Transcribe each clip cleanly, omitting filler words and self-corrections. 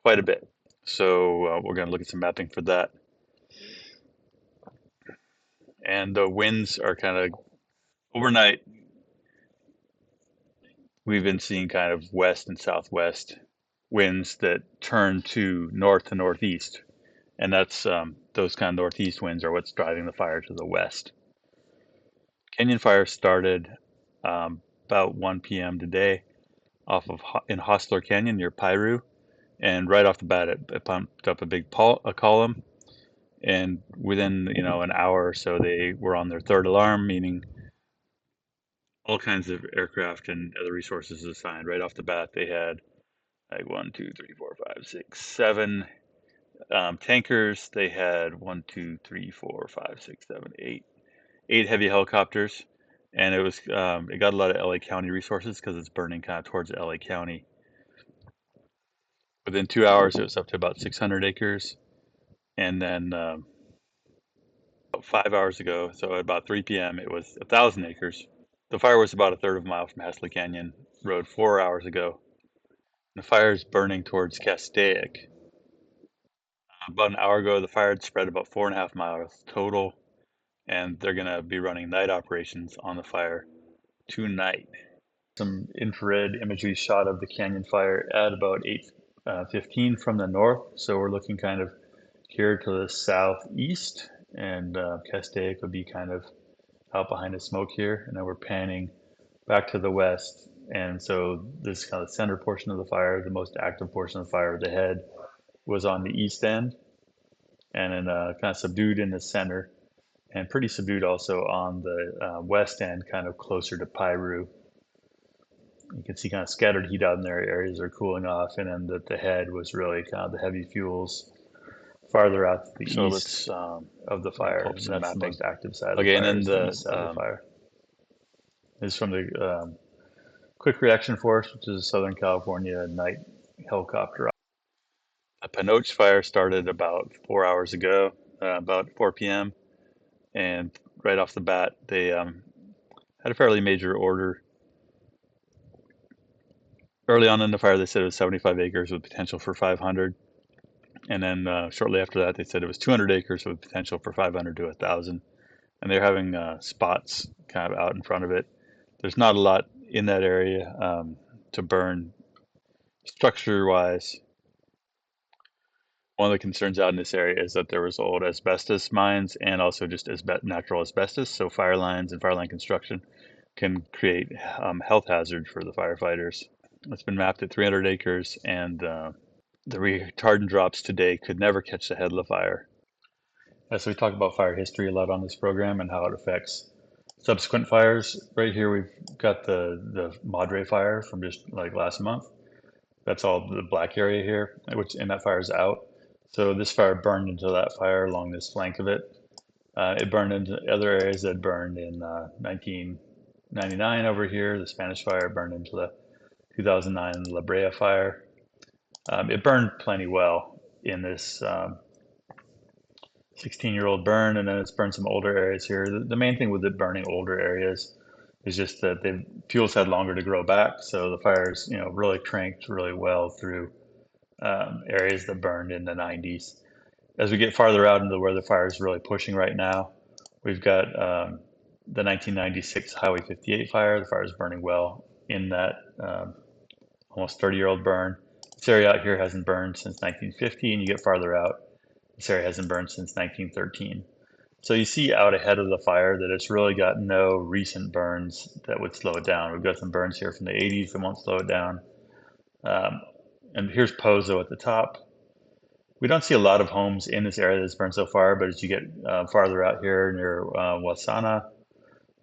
quite a bit. So we're going to look at some mapping for that. And the winds are kind of overnight. We've been seeing kind of west and southwest winds that turn to north and northeast. And that's those kind of northeast winds are what's driving the fire to the west. Canyon fire started about 1 p.m. today off of in Hostler Canyon near Piru. And right off the bat, it pumped up a big column. And within, an hour or so, they were on their third alarm, meaning all kinds of aircraft and other resources assigned. Right off the bat, they had like 1, 2, 3, 4, 5, 6, 7 tankers. They had 1, 2, 3, 4, 5, 6, 7, 8 heavy helicopters. And it got a lot of LA County resources because it's burning kind of towards LA County. Within 2 hours, it was up to about 600 acres. And then about 5 hours ago, so at about 3 p.m., it was 1,000 acres. The fire was about a third of a mile from Hasley Canyon Road 4 hours ago. The fire is burning towards Castaic. About an hour ago, the fire had spread about 4.5 miles total, and they're going to be running night operations on the fire tonight. Some infrared imagery shot of the canyon fire at about 8:15 from the north. So we're looking kind of here to the southeast, and Castaic would be kind of out behind the smoke here. And then we're panning back to the west. And so this kind of center portion of the fire, the most active portion of the fire, the head, was on the east end, and then kind of subdued in the center, and pretty subdued also on the west end, kind of closer to Piru. You can see kind of scattered heat out in there. Areas are cooling off, and then the head was really kind of the heavy fuels farther out to the east of the fire. And that's the most active side of the fire. And then the fire is from the Quick Reaction Force, which is a Southern California night helicopter. A Panoche fire started about 4 hours ago, about 4 p.m. And right off the bat, they had a fairly major order. Early on in the fire, they said it was 75 acres with potential for 500. And then shortly after that, they said it was 200 acres with potential for 500 to 1,000. And they're having spots kind of out in front of it. There's not a lot in that area to burn structure-wise. One of the concerns out in this area is that there was old asbestos mines and also just natural asbestos. So fire lines and fire line construction can create health hazard for the firefighters. It's been mapped at 300 acres, and the retardant drops today could never catch the head of the fire. So we talk about fire history a lot on this program and how it affects subsequent fires. Right here, we've got the Madre fire from just like last month. That's all the black area here, and that fire is out. So this fire burned into that fire along this flank of it. It burned into other areas that burned in 1999 over here. The Spanish fire burned into the 2009 La Brea fire. It burned plenty well in this 16-year-old burn, and then it's burned some older areas here. The main thing with it burning older areas is just that the fuels had longer to grow back, so the fires, really cranked really well through areas that burned in the 90s. As we get farther out into where the fire is really pushing right now, we've got the 1996 Highway 58 fire. The fire is burning well in that almost 30-year-old burn. This area out here hasn't burned since 1950, and you get farther out, this area hasn't burned since 1913. So you see out ahead of the fire that it's really got no recent burns that would slow it down. We've got some burns here from the 80s that won't slow it down. And here's Pozo at the top. We don't see a lot of homes in this area that's burned so far, but as you get farther out here near Wasana,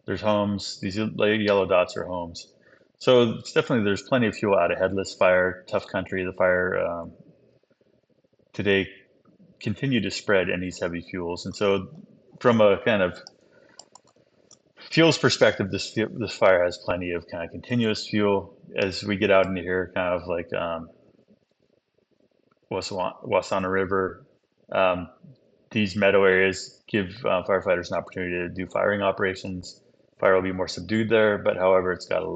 there's homes. These yellow dots are homes. So it's definitely, there's plenty of fuel out ahead. This fire, tough country. The fire today continued to spread in these heavy fuels. And so from a kind of fuels perspective, this fire has plenty of kind of continuous fuel. As we get out into here, kind of like Wasana River, these meadow areas give firefighters an opportunity to do firing operations. Fire will be more subdued there, but however, it's got a